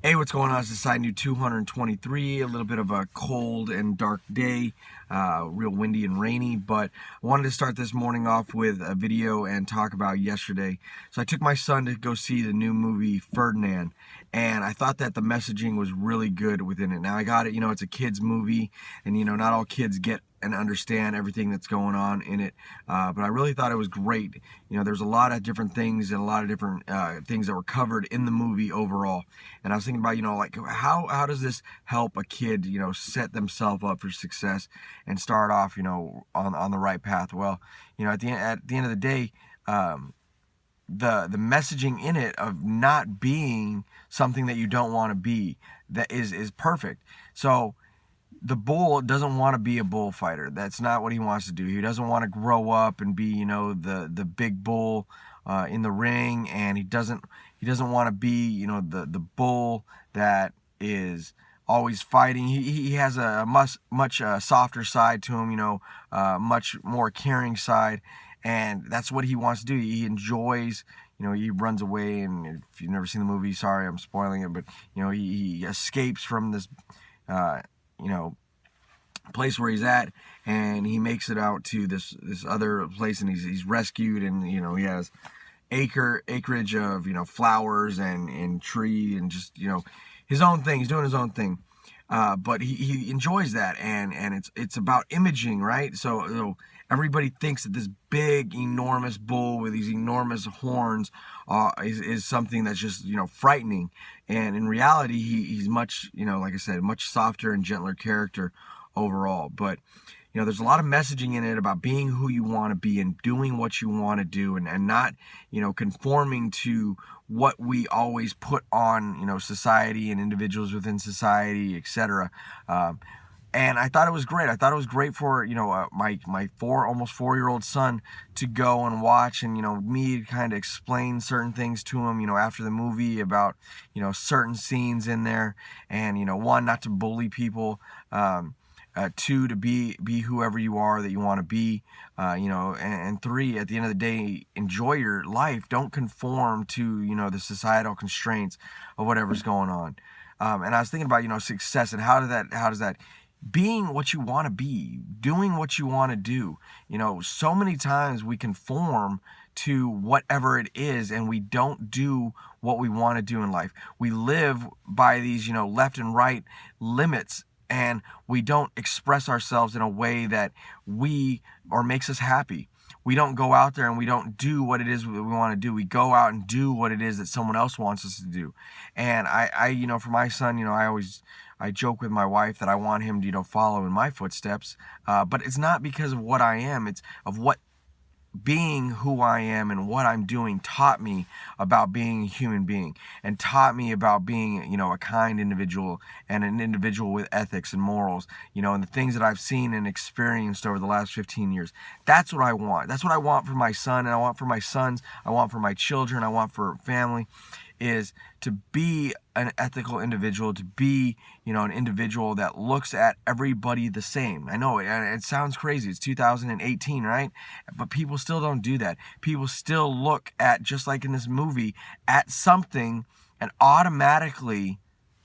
Hey, what's going on? It's the Side New 223, a little bit of a cold and dark day, real windy and rainy, but I wanted to start this morning off with a video and talk about yesterday. So I took my son to go see the new movie Ferdinand, and I thought that the messaging was really good within it. Now I got it, it's a kid's movie, and not all kids get and understand everything that's going on in it, but I really thought it was great. There's a lot of different things and a lot of different things that were covered in the movie overall, and I was thinking about, like how does this help a kid, set themselves up for success and start off, on the right path. Well, at the end of the day, the messaging in it of not being something that you don't want to be, that is perfect. So the bull doesn't want to be a bullfighter. That's not what he wants to do. He doesn't want to grow up and be, the big bull in the ring, and he doesn't want to be, the bull that is always fighting. He has a much softer side to him, much more caring side, and that's what he wants to do. He enjoys. He runs away, and if you've never seen the movie, sorry, I'm spoiling it, but he escapes from this place where he's at, and he makes it out to this other place, and he's rescued, and he has acreage of flowers and tree and just his own thing. He's doing his own thing, but he enjoys that, and it's about imaging, right? So everybody thinks that this big enormous bull with these enormous horns is something that's just frightening, and in reality he's much, like I said, much softer and gentler character overall. But there's a lot of messaging in it about being who you want to be and doing what you want to do, and not conforming to what we always put on society and individuals within society, etc. And I thought it was great. I thought it was great for my almost 4-year-old son to go and watch, and me to kind of explain certain things to him after the movie about certain scenes in there, and one, not to bully people, 2, to be whoever you are that you want to be, and 3, at the end of the day, enjoy your life. Don't conform to the societal constraints of whatever's going on. And I was thinking about success, and how does that being what you want to be, doing what you want to do. So many times we conform to whatever it is, and we don't do what we want to do in life. We live by these left and right limits, and we don't express ourselves in a way that makes us happy. We don't go out there and we don't do what it is we want to do. We go out and do what it is that someone else wants us to do. And I for my son, I joke with my wife that I want him to, follow in my footsteps. But it's not because of what I am. It's of what being who I am and what I'm doing taught me about being a human being, and taught me about being, a kind individual, and an individual with ethics and morals, and the things that I've seen and experienced over the last 15 years. That's what I want. That's what I want for my son, and I want for my sons. I want for my children. I want for family, is to be an ethical individual, to be, an individual that looks at everybody the same. I know it sounds crazy. It's 2018, right? But people still don't do that. People still look at, just like in this movie, at something, and automatically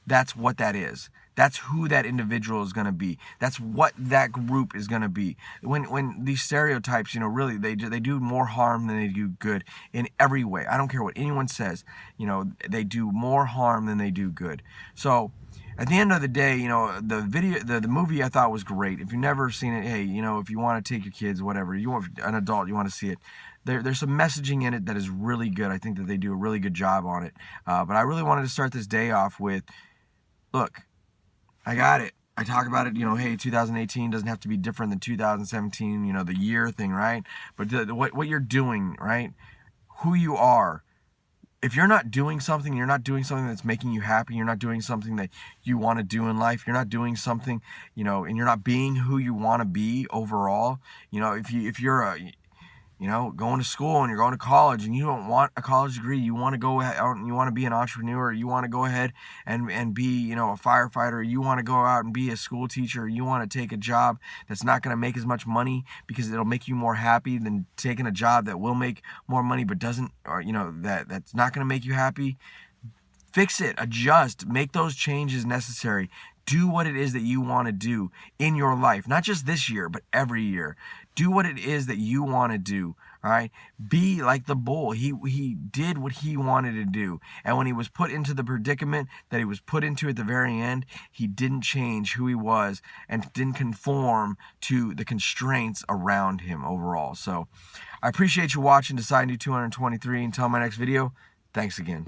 that's what that is. That's who that individual is going to be. That's what that group is going to be. When these stereotypes, really, they do more harm than they do good in every way. I don't care what anyone says. They do more harm than they do good. So at the end of the day, the movie I thought was great. If you've never seen it, hey, if you want to take your kids, whatever, you want an adult, you want to see it. There's some messaging in it that is really good. I think that they do a really good job on it. But I really wanted to start this day off with, look, I got it. I talk about it, hey, 2018 doesn't have to be different than 2017, the year thing, right? But what you're doing, right? Who you are. If you're not doing something, you're not doing something that's making you happy, you're not doing something that you want to do in life, you're not doing something, and you're not being who you want to be overall, if you're going to school and you're going to college and you don't want a college degree, you want to go ahead, you want to be an entrepreneur, you want to go ahead and be, a firefighter, you want to go out and be a school teacher, you want to take a job that's not going to make as much money because it'll make you more happy than taking a job that will make more money but doesn't, or, that's not going to make you happy. Fix it, adjust, make those changes necessary. Do what it is that you want to do in your life, not just this year, but every year. Do what it is that you want to do. All right. Be like the bull. He did what he wanted to do. And when he was put into the predicament that he was put into at the very end, he didn't change who he was and didn't conform to the constraints around him overall. So I appreciate you watching Decide New 223. Until my next video, thanks again.